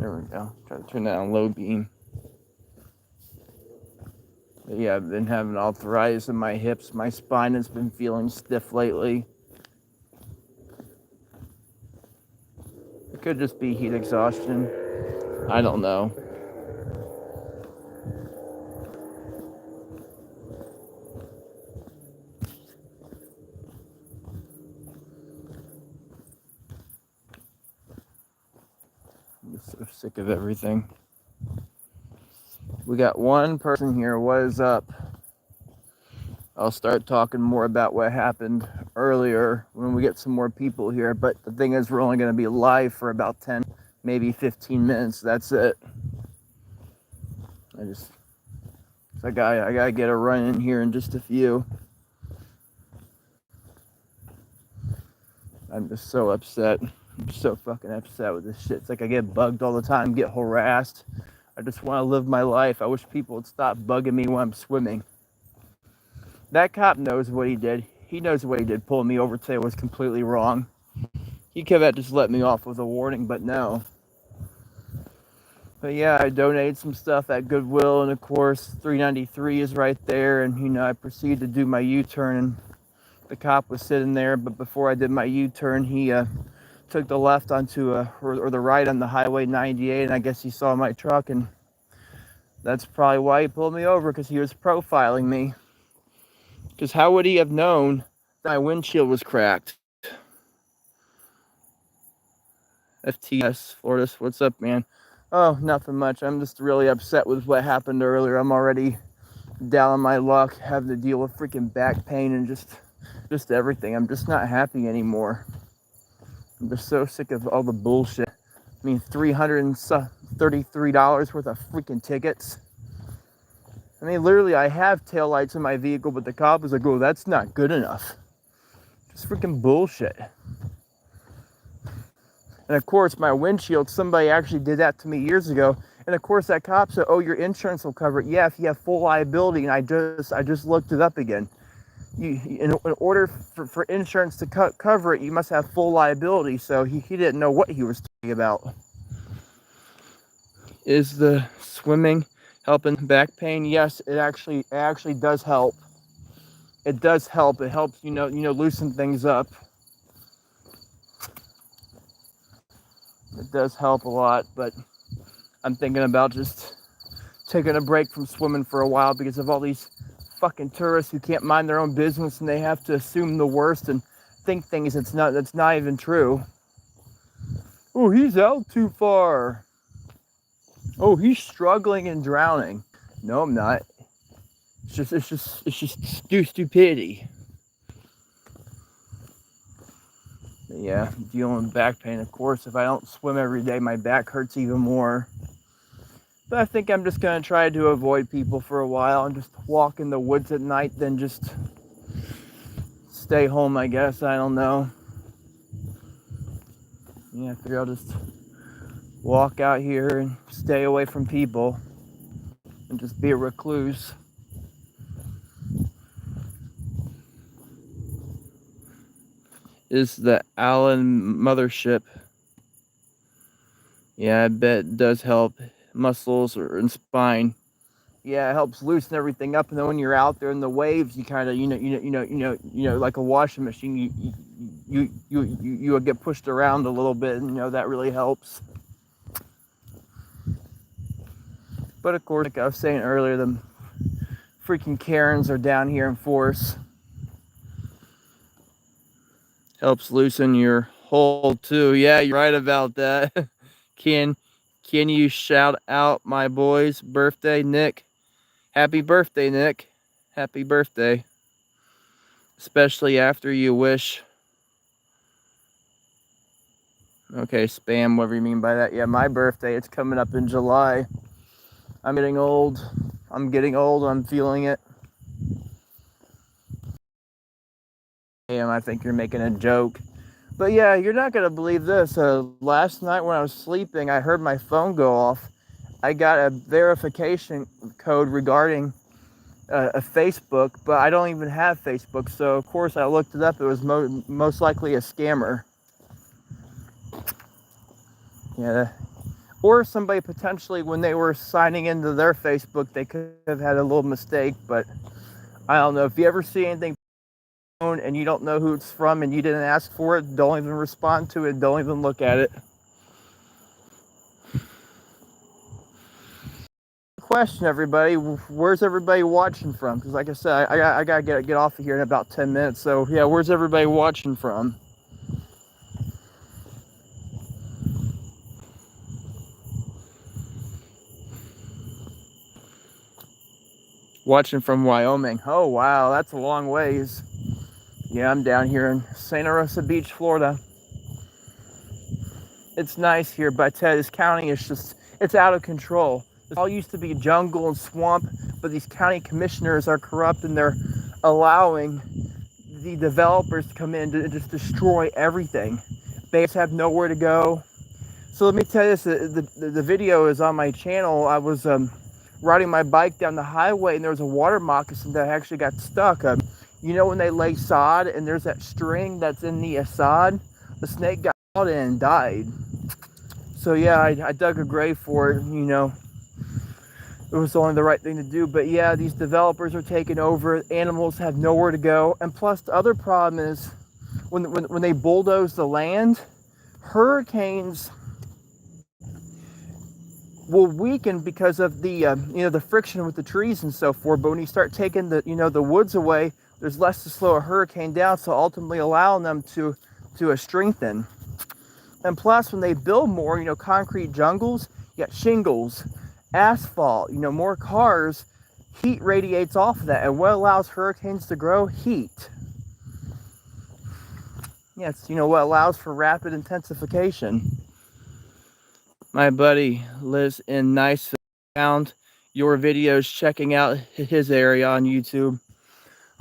There we go. Try to turn that on low beam. But yeah, I've been having arthritis in my hips. My spine has been feeling stiff lately. It could just be heat exhaustion. I don't know. I'm just so sick of everything. We got one person here. What is up? I'll start talking more about what happened earlier when we get some more people here. But the thing is, we're only going to be live for about 10, maybe 15 minutes. That's it. I gotta get a run in here in just a few. I'm just so upset. I'm so fucking upset with this shit. It's like I get bugged all the time, get harassed. I just want to live my life. I wish people would stop bugging me when I'm swimming. That cop knows what he did. He knows what he did. Pulling me over today was completely wrong. He could have just let me off with a warning, but no. But yeah, I donated some stuff at Goodwill, and of course, 393 is right there. And I proceeded to do my U-turn, and the cop was sitting there. But before I did my U-turn, he took the left onto or the right on the Highway 98, and I guess he saw my truck, and that's probably why he pulled me over, because he was profiling me. Because how would he have known that my windshield was cracked? FTS, Florida, what's up, man? Oh, nothing much. I'm just really upset with what happened earlier. I'm already down on my luck, having to deal with freaking back pain and just everything. I'm just not happy anymore. I'm just so sick of all the bullshit. I mean, $333 worth of freaking tickets. I mean, literally, I have taillights in my vehicle, but the cop was like, oh, that's not good enough. Just freaking bullshit. And of course, my windshield, somebody actually did that to me years ago. And of course, that cop said, oh, your insurance will cover it. Yeah, if you have full liability. And I just looked it up again. In order for insurance to cover it, you must have full liability. So he didn't know what he was talking about. Is the swimming helping back pain? Yes, it actually does help. It does help. It helps, loosen things up. It does help a lot, but I'm thinking about just taking a break from swimming for a while because of all these fucking tourists who can't mind their own business, and they have to assume the worst and think things that's not even true. Oh, he's out too far. Oh, he's struggling and drowning. No, I'm not. It's just stupidity. But yeah, dealing with back pain. Of course, if I don't swim every day, my back hurts even more. But I think I'm just gonna try to avoid people for a while and just walk in the woods at night, then just stay home, I guess. I don't know. Yeah, I figure I'll just walk out here and stay away from people and just be a recluse. Is the Allen mothership? Yeah, I bet it does help muscles and spine. Yeah, it helps loosen everything up, and then when you're out there in the waves, you kind of like a washing machine, you get pushed around a little bit, and that really helps. But of course, like I was saying earlier, the freaking Karens are down here in force. Helps loosen your hold too. Yeah, you're right about that. Can you shout out my boy's birthday, Nick? Happy birthday, Nick. Happy birthday. Especially after you wish. Okay, spam, whatever you mean by that. Yeah, my birthday, it's coming up in July. I'm getting old. I'm feeling it. Damn, I think you're making a joke. But yeah, you're not going to believe this. Last night when I was sleeping, I heard my phone go off. I got a verification code regarding a Facebook, but I don't even have Facebook. So, of course, I looked it up. It was most likely a scammer. Yeah. Or somebody potentially, when they were signing into their Facebook, they could have had a little mistake. But I don't know. If you ever see anything and you don't know who it's from and you didn't ask for it, don't even respond to it. Don't even look at it. Question, everybody, where's everybody watching from? Because like I said, I gotta get off of here in about 10 minutes. So yeah, where's everybody watching from? Watching from Wyoming. Oh wow, that's a long ways. Yeah, I'm down here in Santa Rosa Beach, Florida. It's nice here, but I tell you, this county is just, it's out of control. It all used to be jungle and swamp, but these county commissioners are corrupt and they're allowing the developers to come in to just destroy everything. Bears have nowhere to go. So let me tell you this, the video is on my channel. I was riding my bike down the highway and there was a water moccasin that actually got stuck. You know when they lay sod and there's that string that's in the sod? The snake got caught in and died. So yeah, I dug a grave for it, you know. It was only the right thing to do. But yeah, these developers are taking over. Animals have nowhere to go. And plus the other problem is when they bulldoze the land, hurricanes will weaken because of the you know, the friction with the trees and so forth. But when you start taking the, you know, the woods away, there's less to slow a hurricane down, so ultimately allowing them to strengthen. And plus, when they build more, you know, concrete jungles, you got shingles, asphalt, you know, more cars, heat radiates off of that. And what allows hurricanes to grow? Heat. Yeah, it's, you know, what allows for rapid intensification. My buddy lives in Niceville. Found your videos, checking out his area on YouTube.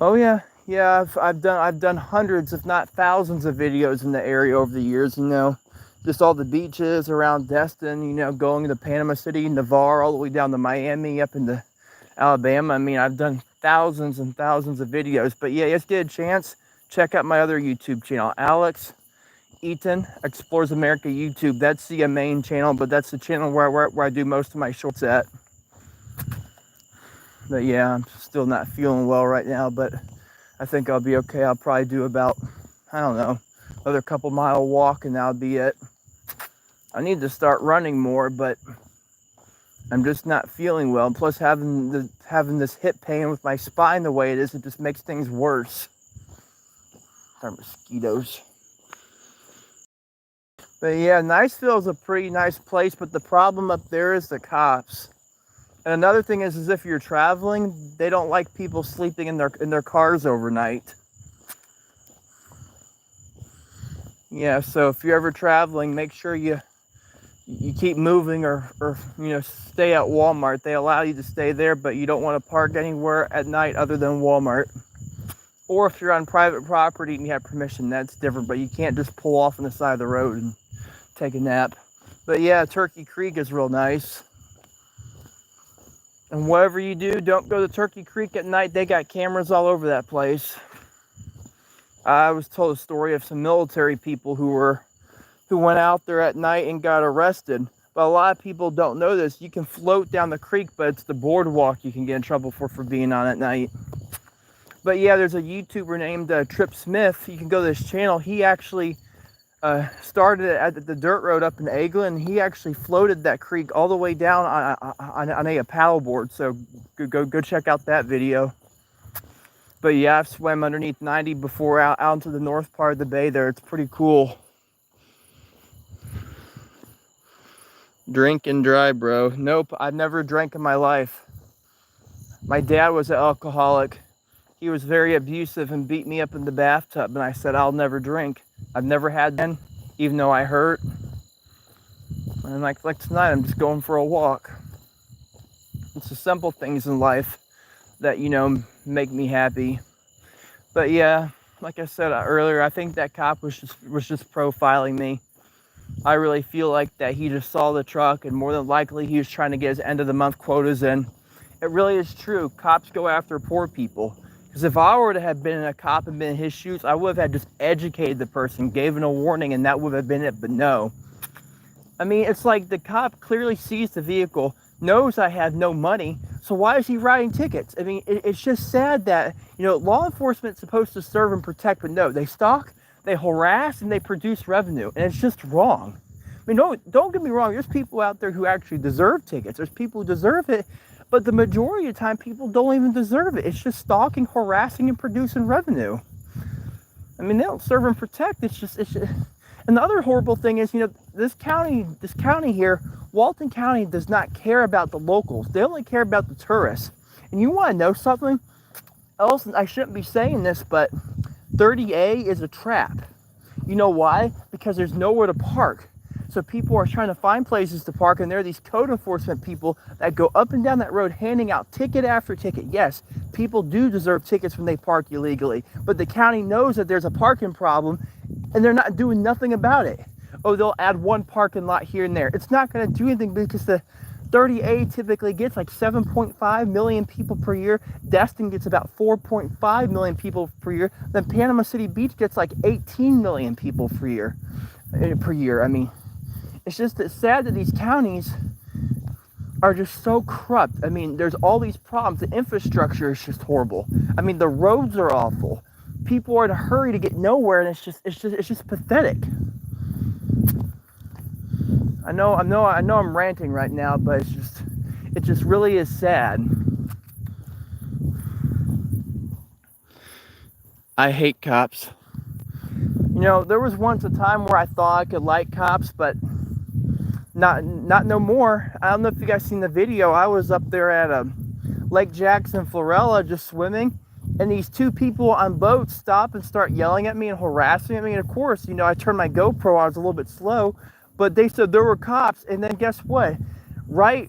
Oh yeah, yeah. I've done hundreds, if not thousands, of videos in the area over the years. You know, just all the beaches around Destin. You know, going to Panama City, Navarre, all the way down to Miami, up into Alabama. I mean, I've done thousands and thousands of videos. But yeah, just get a chance, check out my other YouTube channel, Alex Eaton Explores America YouTube. That's the main channel, but that's the channel where I do most of my shorts at. But yeah, I'm still not feeling well right now, but I think I'll be okay. I'll probably do about, I don't know, another couple mile walk and that'll be it. I need to start running more, but I'm just not feeling well. And plus having this hip pain with my spine the way it is, it just makes things worse. Our mosquitoes. But yeah, Niceville is a pretty nice place, but the problem up there is the cops. And another thing is if you're traveling, they don't like people sleeping in their cars overnight. Yeah, so if you're ever traveling, make sure you keep moving or you know, stay at Walmart. They allow you to stay there, but you don't want to park anywhere at night other than Walmart. Or if you're on private property and you have permission, that's different, but you can't just pull off on the side of the road and take a nap. But yeah, Turkey Creek is real nice. And whatever you do, don't go to Turkey Creek at night. They got cameras all over that place. I was told a story of some military people who went out there at night and got arrested. But a lot of people don't know this. You can float down the creek, but it's the boardwalk you can get in trouble for being on at night. But yeah, there's a YouTuber named Trip Smith. You can go to this channel. He actually started at the dirt road up in Eglin. He actually floated that creek all the way down on a paddleboard. So go check out that video. But yeah, I've swam underneath 90 before out into the north part of the bay there. It's pretty cool. Drink and drive, bro. Nope, I've never drank in my life. My dad was an alcoholic. He was very abusive and beat me up in the bathtub, and I said, I'll never drink. I've never had one, even though I hurt. And like tonight, I'm just going for a walk. It's the simple things in life that, you know, make me happy. But yeah, like I said earlier, I think that cop was just profiling me. I really feel like that he just saw the truck, and more than likely he was trying to get his end of the month quotas in. It really is true. Cops go after poor people. Because if I were to have been a cop and been in his shoes, I would have had just educated the person, gave him a warning, and that would have been it. But no. I mean, it's like the cop clearly sees the vehicle, knows I have no money, so why is he writing tickets? I mean, it's just sad that, law enforcement's supposed to serve and protect, but no, they stalk, they harass, and they produce revenue, and it's just wrong. I mean, don't get me wrong, there's people out there who actually deserve tickets, there's people who deserve it, but the majority of the time, people don't even deserve it. It's just stalking, harassing, and producing revenue. I mean, they don't serve and protect, it's just. And the other horrible thing is, this county here, Walton County, does not care about the locals. They only care about the tourists. And you want to know something else? I shouldn't be saying this, but 30A is a trap. You know why? Because there's nowhere to park. So people are trying to find places to park, and there are these code enforcement people that go up and down that road handing out ticket after ticket. Yes, people do deserve tickets when they park illegally, but the county knows that there's a parking problem, and they're not doing nothing about it. Oh, they'll add one parking lot here and there. It's not going to do anything because the 30A typically gets like 7.5 million people per year. Destin gets about 4.5 million people per year. Then Panama City Beach gets like 18 million people per year. I mean, it's just sad that these counties are just so corrupt. I mean, there's all these problems. The infrastructure is just horrible. I mean, the roads are awful. People are in a hurry to get nowhere, and it's just pathetic. I know I'm ranting right now, but it just really is sad. I hate cops. There was once a time where I thought I could like cops, but not no more. I don't know if you guys seen the video. I was up there at Lake Jackson, Florella, just swimming, and these two people on boats stop and start yelling at me and harassing me. And of course, I turned my GoPro on. I was a little bit slow, but they said there were cops. And then guess what? Right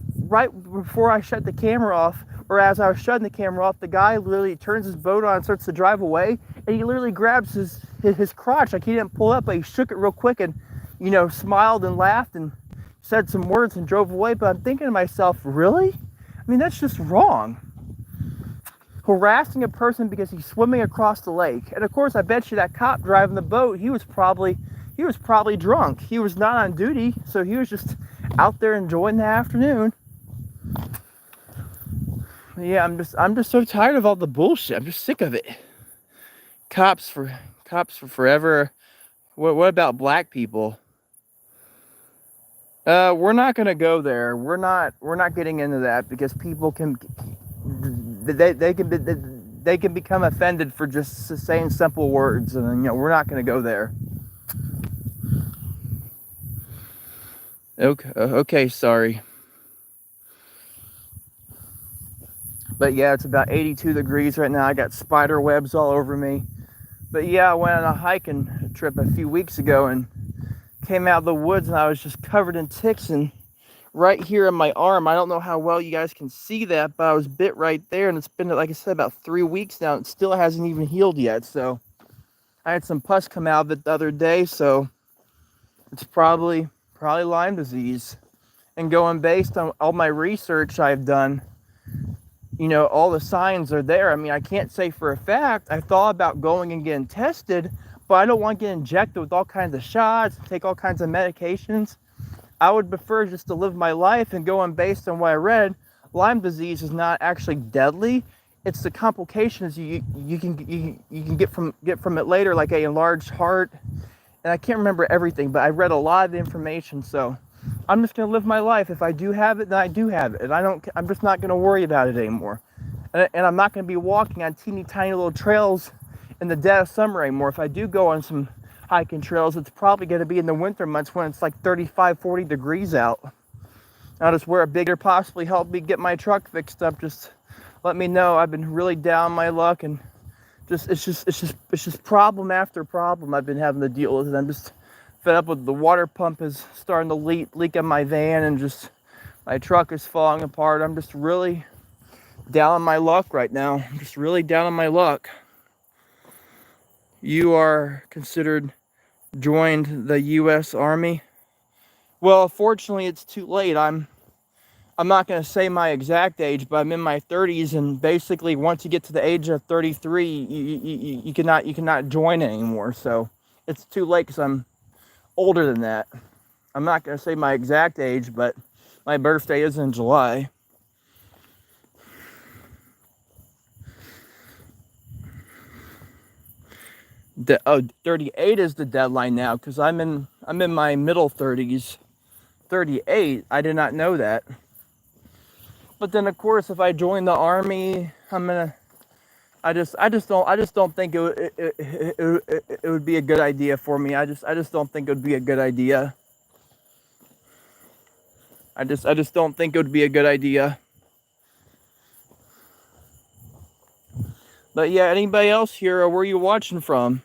before I shut the camera off, or as I was shutting the camera off, the guy literally turns his boat on and starts to drive away, and he literally grabs his crotch. Like, he didn't pull up, but he shook it real quick and, smiled and laughed and said some words and drove away. But I'm thinking to myself, really? I mean, that's just wrong. Harassing a person because he's swimming across the lake. And of course, I bet you that cop driving the boat, he was probably drunk. He was not on duty, so he was just out there enjoying the afternoon. Yeah, I'm just so tired of all the bullshit. I'm just sick of it. Cops for forever. What about black people? We're not gonna go there. We're not getting into that because people can they can become offended for just saying simple words, and we're not gonna go there. Okay, sorry. But yeah, it's about 82 degrees right now. I got spider webs all over me. But yeah, I went on a hiking trip a few weeks ago and came out of the woods, and I was just covered in ticks, and right here in my arm, I don't know how well you guys can see that, but I was bit right there, and it's been, like I said, about 3 weeks now. It still hasn't even healed yet. So I had some pus come out of it the other day, so it's probably Lyme disease. And going based on all my research I've done, all the signs are there. I mean, I can't say for a fact. I thought about going and getting tested, but I don't want to get injected with all kinds of shots, take all kinds of medications. I would prefer just to live my life, and going based on what I read, Lyme disease is not actually deadly. It's the complications you can get from it later, like a enlarged heart. And I can't remember everything, but I read a lot of the information, so I'm just going to live my life. If I do have it, then I do have it. And I'm just not going to worry about it anymore. And I'm not going to be walking on teeny tiny little trails in the dead of summer anymore. If I do go on some hiking trails, it's probably going to be in the winter months when it's like 35, 40 degrees out. I'll just wear a bigger, possibly help me get my truck fixed up. Just let me know. I've been really down on my luck, and it's just problem after problem I've been having to deal with. And I'm just fed up with the water pump is starting to leak in my van, and just my truck is falling apart. I'm just really down on my luck right now. I'm just really down on my luck. You are considered joined the U.S. Army. Well, fortunately, it's too late. I'm not going to say my exact age, but I'm in my 30s, and basically, once you get to the age of 33, you cannot join anymore. So it's too late because I'm older than that. I'm not going to say my exact age, but my birthday is in July. 38 is the deadline now because I'm in my middle 30s. 38, I did not know that. But then of course if I join the army, I just don't think it would be a good idea for me. I just don't think it would be a good idea. I just don't think it would be a good idea. But yeah, anybody else here, or where are you watching from?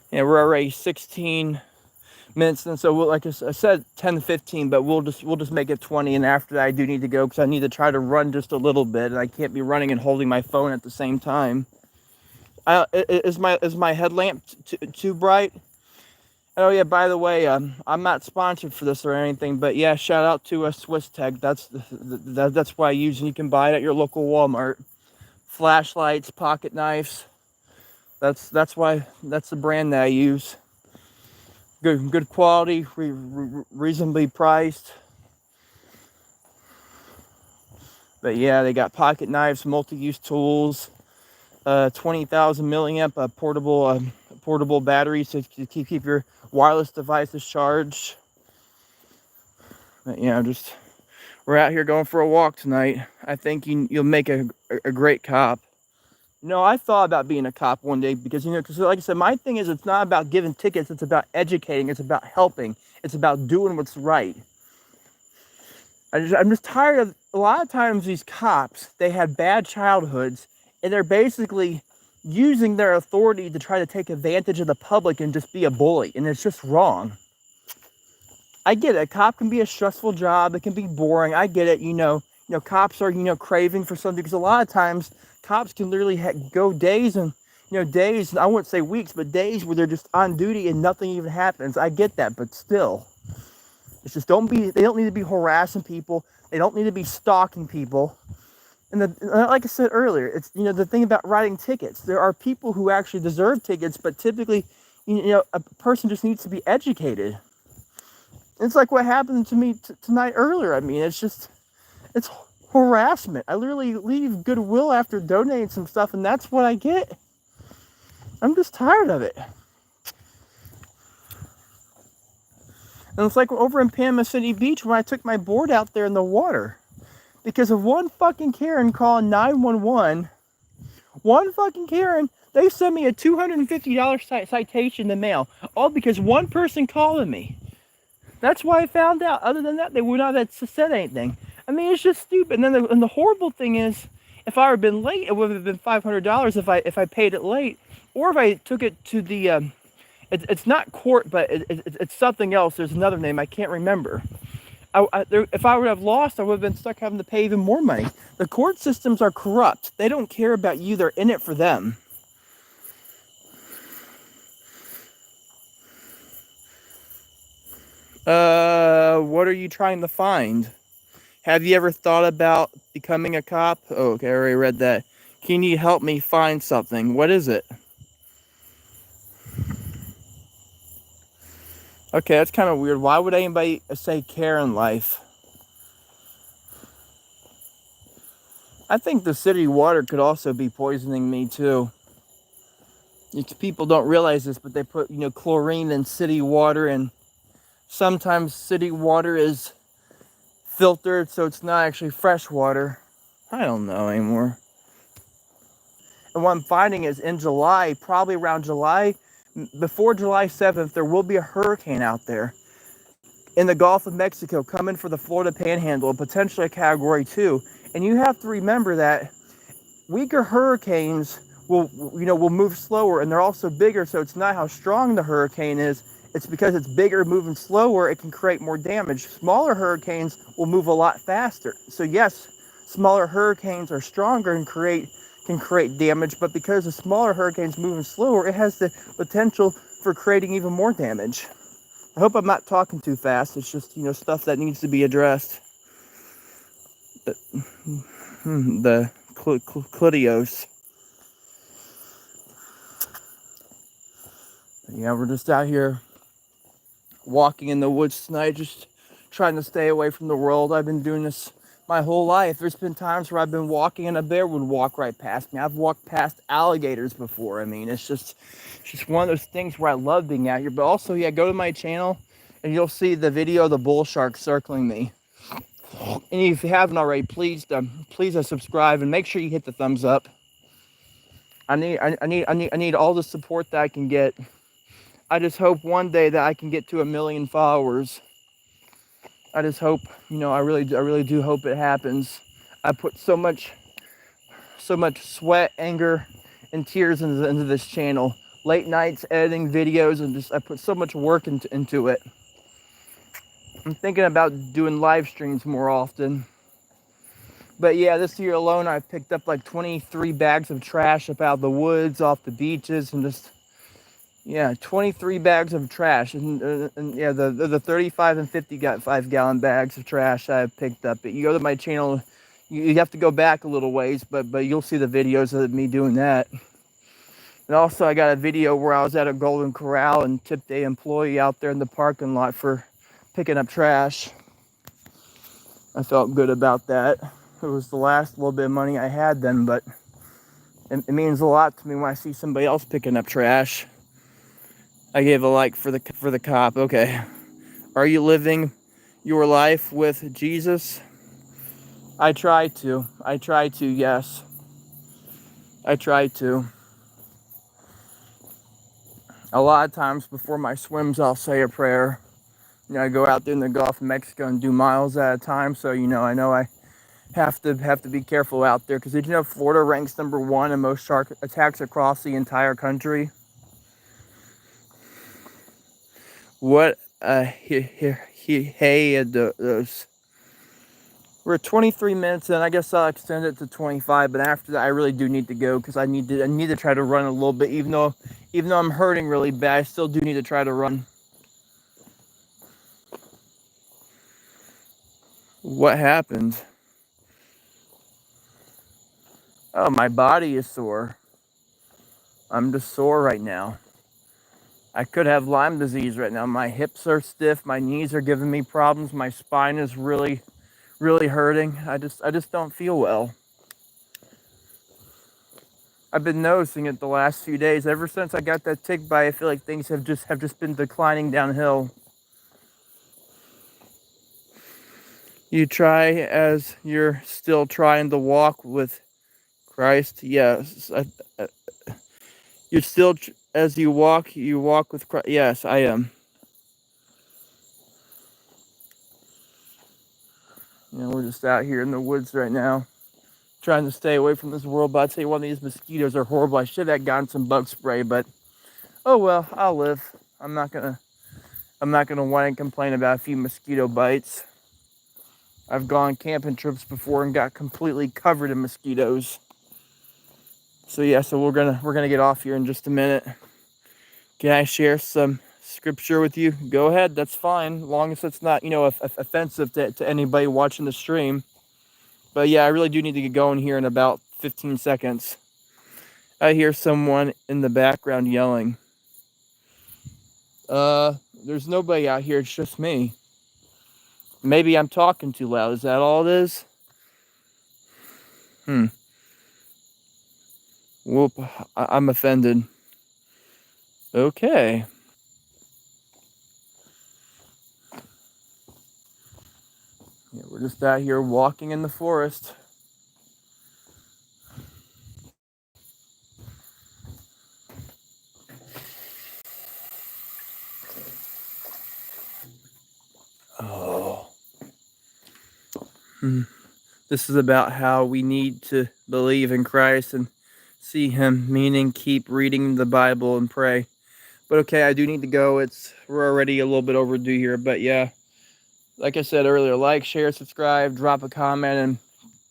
Yeah, we're already 16 minutes, and so like I said, 10 to 15, but we'll just make it 20. And after that, I do need to go because I need to try to run just a little bit, and I can't be running and holding my phone at the same time. Is my headlamp too bright? Oh yeah, by the way, I'm not sponsored for this or anything, but yeah, shout out to Swiss Tech. That's why I use, and you can buy it at your local Walmart. Flashlights, pocket knives. That's the brand that I use. Good quality, reasonably priced. But yeah, they got pocket knives, multi-use tools, 20,000 milliamp portable batteries to keep your wireless devices charged. But yeah, we're out here going for a walk tonight. I think you'll make a great cop. No, I thought about being a cop one day because, because like I said, my thing is it's not about giving tickets. It's about educating. It's about helping. It's about doing what's right. I'm just tired of, a lot of times these cops, they had bad childhoods and they're basically using their authority to try to take advantage of the public and just be a bully. And it's just wrong. I get it. A cop can be a stressful job. It can be boring. I get it. Cops are, craving for something because a lot of times cops can literally go days and, days, I wouldn't say weeks, but days where they're just on duty and nothing even happens. I get that, but still, it's just they don't need to be harassing people. They don't need to be stalking people. And like I said earlier, it's, the thing about writing tickets, there are people who actually deserve tickets, but typically, a person just needs to be educated. It's like what happened to me tonight earlier. I mean, it's harassment. I literally leave Goodwill after donating some stuff, and that's what I get. I'm just tired of it. And it's like over in Panama City Beach when I took my board out there in the water. Because of one fucking Karen calling 911. One fucking Karen, they sent me a $250 citation in the mail. All because one person calling me. That's why I found out. Other than that, they would not have said anything. I mean, it's just stupid. And the horrible thing is, if I had been late, it would have been $500 if I paid it late, or if I took it to the. It's not court, but it's something else. There's another name I can't remember. If I would have lost, I would have been stuck having to pay even more money. The court systems are corrupt. They don't care about you. They're in it for them. What are you trying to find? Have you ever thought about becoming a cop? Oh, okay, I already read that. Can you help me find something? What is it? Okay, that's kind of weird. Why would anybody say Karen life? I think the city water could also be poisoning me too. People don't realize this, but they put, chlorine in city water, and sometimes city water is filtered, so it's not actually fresh water. I don't know anymore. And what I'm finding is in July, probably around July, before July 7th, there will be a hurricane out there in the Gulf of Mexico coming for the Florida Panhandle, and potentially a Category 2. And you have to remember that weaker hurricanes will move slower, and they're also bigger, so it's not how strong the hurricane is. It's because it's bigger, moving slower, it can create more damage. Smaller hurricanes will move a lot faster. So yes, smaller hurricanes are stronger and can create damage, but because the smaller hurricane's moving slower, it has the potential for creating even more damage. I hope I'm not talking too fast. It's just, stuff that needs to be addressed. The Clitios. Yeah, we're just out here walking in the woods tonight, just trying to stay away from the world. I've been doing this my whole life. There's been times where I've been walking and a bear would walk right past me. I've walked past alligators before. I mean, it's just one of those things where I love being out here. But also, yeah, go to my channel and you'll see the video of the bull shark circling me. And if you haven't already, please subscribe and make sure you hit the thumbs up. I need all the support that I can get. I just hope one day that I can get to 1 million followers. I just hope, I really do hope it happens. I put so much sweat, anger, and tears into this channel. Late nights editing videos, and I put so much work into it. I'm thinking about doing live streams more often. But yeah, this year alone, I picked up like 23 bags of trash up out of the woods, off the beaches, and just, 23 bags of trash. And yeah, the 35 and 55-gallon bags of trash I picked up. You go to my channel, you have to go back a little ways, but you'll see the videos of me doing that. And also, I got a video where I was at a Golden Corral and tipped an employee out there in the parking lot for picking up trash. I felt good about that. It was the last little bit of money I had then, but it means a lot to me when I see somebody else picking up trash. I gave a like for the cop. Okay. Are you living your life with Jesus? I try to. Yes. I try to. A lot of times before my swims, I'll say a prayer. I go out there in the Gulf of Mexico and do miles at a time. So, I know I have to be careful out there. Because did you know Florida ranks #1 in most shark attacks across the entire country? What those. We're 23 minutes in. I guess I'll extend it to 25. But after that, I really do need to go because I need to try to run a little bit. Even though I'm hurting really bad, I still do need to try to run. What happened? Oh, my body is sore. I'm just sore right now. I could have Lyme disease right now. My hips are stiff. My knees are giving me problems. My spine is really, really hurting. I just don't feel well. I've been noticing it the last few days. Ever since I got that tick bite, I feel like things have just been declining downhill. You try as you're still trying to walk with Christ. Yes. You're still, as you walk with Christ. Yes, I am. We're just out here in the woods right now, trying to stay away from this world. But I'd say one of these mosquitoes are horrible. I should have gotten some bug spray, but oh well, I'll live. I'm not gonna whine and complain about a few mosquito bites. I've gone camping trips before and got completely covered in mosquitoes. So yeah, we're gonna get off here in just a minute. Can I share some scripture with you? Go ahead, that's fine, as long as it's not, offensive to anybody watching the stream. But yeah, I really do need to get going here in about 15 seconds. I hear someone in the background yelling. There's nobody out here, it's just me. Maybe I'm talking too loud. Is that all it is? Whoop, I'm offended. Okay. Yeah, we're just out here walking in the forest. Oh. This is about how we need to believe in Christ and see Him, meaning keep reading the Bible and pray. But okay, I do need to go. We're already a little bit overdue here, but yeah. Like I said earlier, like, share, subscribe, drop a comment,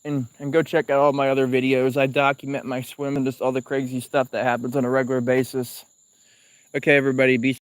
and go check out all my other videos. I document my swim and just all the crazy stuff that happens on a regular basis. Okay, everybody, be